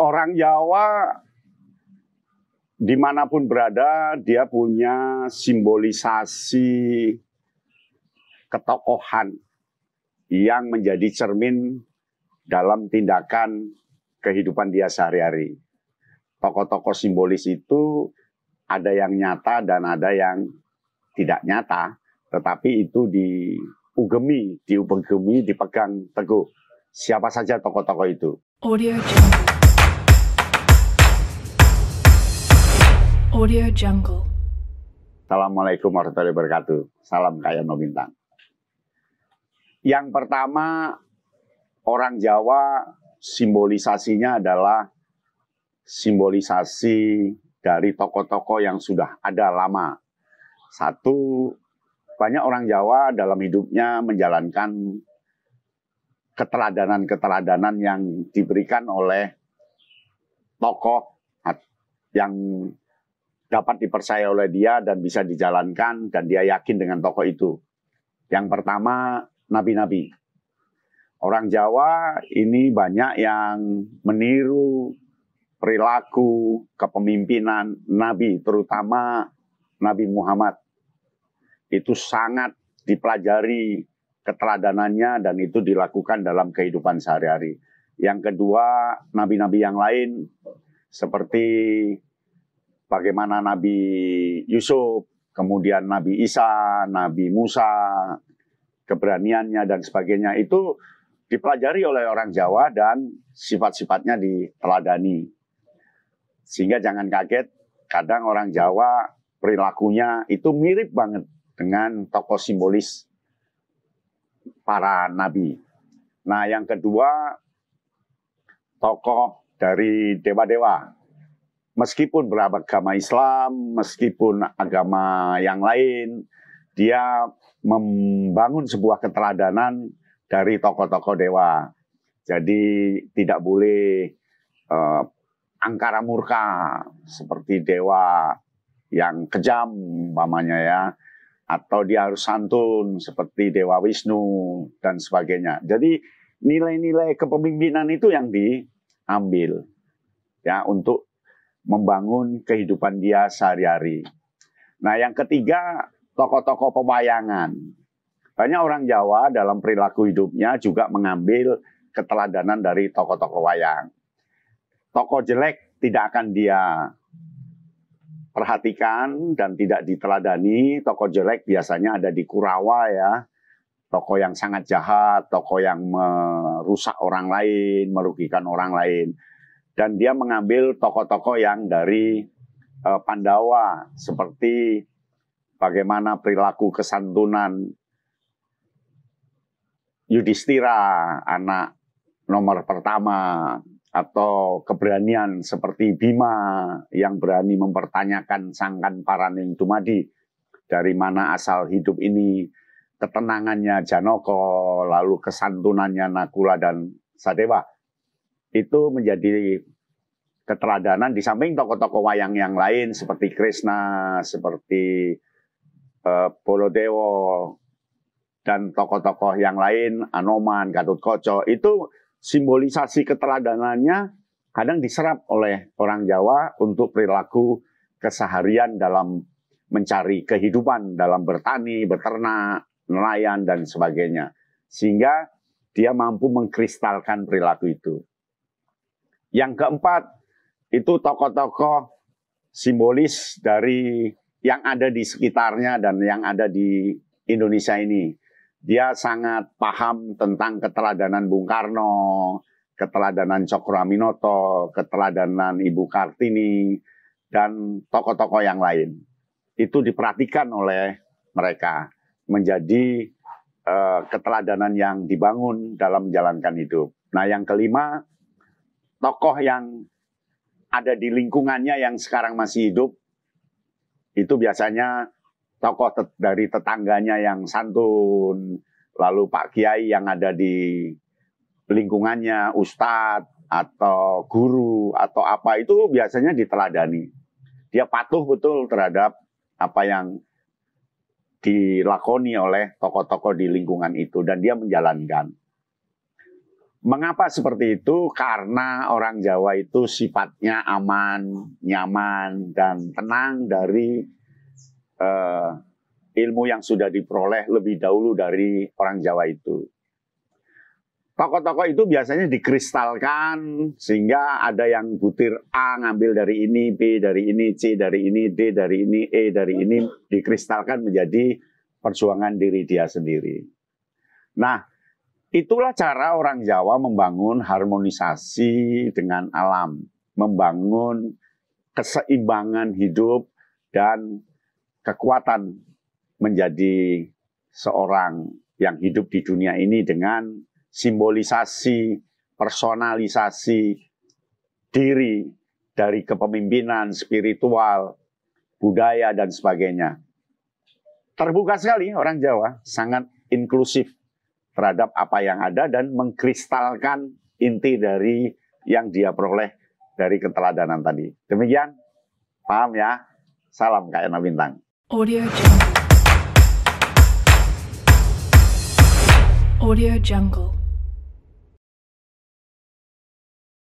Orang Jawa dimanapun berada, dia punya simbolisasi ketokohan yang menjadi cermin dalam tindakan kehidupan dia sehari-hari. Tokoh-tokoh simbolis itu ada yang nyata dan ada yang tidak nyata, tetapi itu diugemi, dipegang teguh. Siapa saja tokoh-tokoh itu? Audio Jungle. Audio Jungle. Assalamualaikum warahmatullahi wabarakatuh. Salam kaya no bintang. Yang pertama, orang Jawa simbolisasinya adalah simbolisasi dari tokoh-tokoh yang sudah ada lama. Satu, banyak orang Jawa dalam hidupnya menjalankan keteladanan-keteladanan yang diberikan oleh tokoh yang dapat dipercaya oleh dia dan bisa dijalankan dan dia yakin dengan tokoh itu. Yang pertama, nabi-nabi. Orang Jawa ini banyak yang meniru perilaku kepemimpinan nabi, terutama Nabi Muhammad. Itu sangat dipelajari keteladanannya dan itu dilakukan dalam kehidupan sehari-hari. Yang kedua, nabi-nabi yang lain seperti bagaimana Nabi Yusuf, kemudian Nabi Isa, Nabi Musa, keberaniannya dan sebagainya itu dipelajari oleh orang Jawa dan sifat-sifatnya diteladani. Sehingga jangan kaget, kadang orang Jawa perilakunya itu mirip banget dengan tokoh simbolis para nabi. Nah, yang kedua, tokoh dari dewa-dewa. Meskipun beragama Islam, meskipun agama yang lain, dia membangun sebuah keteladanan dari tokoh-tokoh dewa. Jadi tidak boleh angkara murka seperti dewa yang kejam umpamanya ya, atau dia harus santun seperti Dewa Wisnu dan sebagainya. Jadi nilai-nilai kepemimpinan itu yang diambil ya untuk membangun kehidupan dia sehari-hari. Nah, yang ketiga, tokoh-tokoh pewayangan. Banyak orang Jawa dalam perilaku hidupnya juga mengambil keteladanan dari tokoh-tokoh wayang. Tokoh jelek tidak akan dia perhatikan dan tidak diteladani. Tokoh jelek biasanya ada di Kurawa ya. Tokoh yang sangat jahat, tokoh yang merusak orang lain, merugikan orang lain. Dan dia mengambil tokoh-tokoh yang dari Pandawa, seperti bagaimana perilaku kesantunan Yudhistira, anak nomor pertama, atau keberanian seperti Bima yang berani mempertanyakan Sangkan Paraning Dumadi, dari mana asal hidup ini, ketenangannya Janaka, lalu kesantunannya Nakula dan Sadewa. Itu menjadi keteladanan di samping tokoh-tokoh wayang yang lain seperti Krishna, seperti Baladewa, dan tokoh-tokoh yang lain, Anoman, Gatotkaca. Itu simbolisasi keteladanannya kadang diserap oleh orang Jawa untuk perilaku keseharian dalam mencari kehidupan, dalam bertani, beternak, nelayan, dan sebagainya. Sehingga dia mampu mengkristalkan perilaku itu. Yang keempat, itu tokoh-tokoh simbolis dari yang ada di sekitarnya dan yang ada di Indonesia ini. Dia sangat paham tentang keteladanan Bung Karno, keteladanan Cokroaminoto, keteladanan Ibu Kartini, dan tokoh-tokoh yang lain. Itu diperhatikan oleh mereka menjadi keteladanan yang dibangun dalam menjalankan hidup. Nah, yang kelima, tokoh yang ada di lingkungannya yang sekarang masih hidup, itu biasanya tokoh dari tetangganya yang santun, lalu Pak Kiai yang ada di lingkungannya, ustadz, atau guru, atau apa, itu biasanya diteladani. Dia patuh betul terhadap apa yang dilakoni oleh tokoh-tokoh di lingkungan itu, dan dia menjalankan. Mengapa seperti itu? Karena orang Jawa itu sifatnya aman, nyaman, dan tenang dari ilmu yang sudah diperoleh lebih dahulu dari orang Jawa itu. Tokoh-tokoh itu biasanya dikristalkan sehingga ada yang butir A ngambil dari ini, B dari ini, C dari ini, D dari ini, E dari ini, dikristalkan menjadi perjuangan diri dia sendiri. Nah, itulah cara orang Jawa membangun harmonisasi dengan alam, membangun keseimbangan hidup dan kekuatan menjadi seorang yang hidup di dunia ini dengan simbolisasi, personalisasi diri dari kepemimpinan, spiritual, budaya, dan sebagainya. Terbuka sekali orang Jawa, sangat inklusif terhadap apa yang ada dan mengkristalkan inti dari yang dia peroleh dari keteladanan tadi. Demikian, paham ya? Salam KNA Bintang. Audio Jungle. Audio Jungle.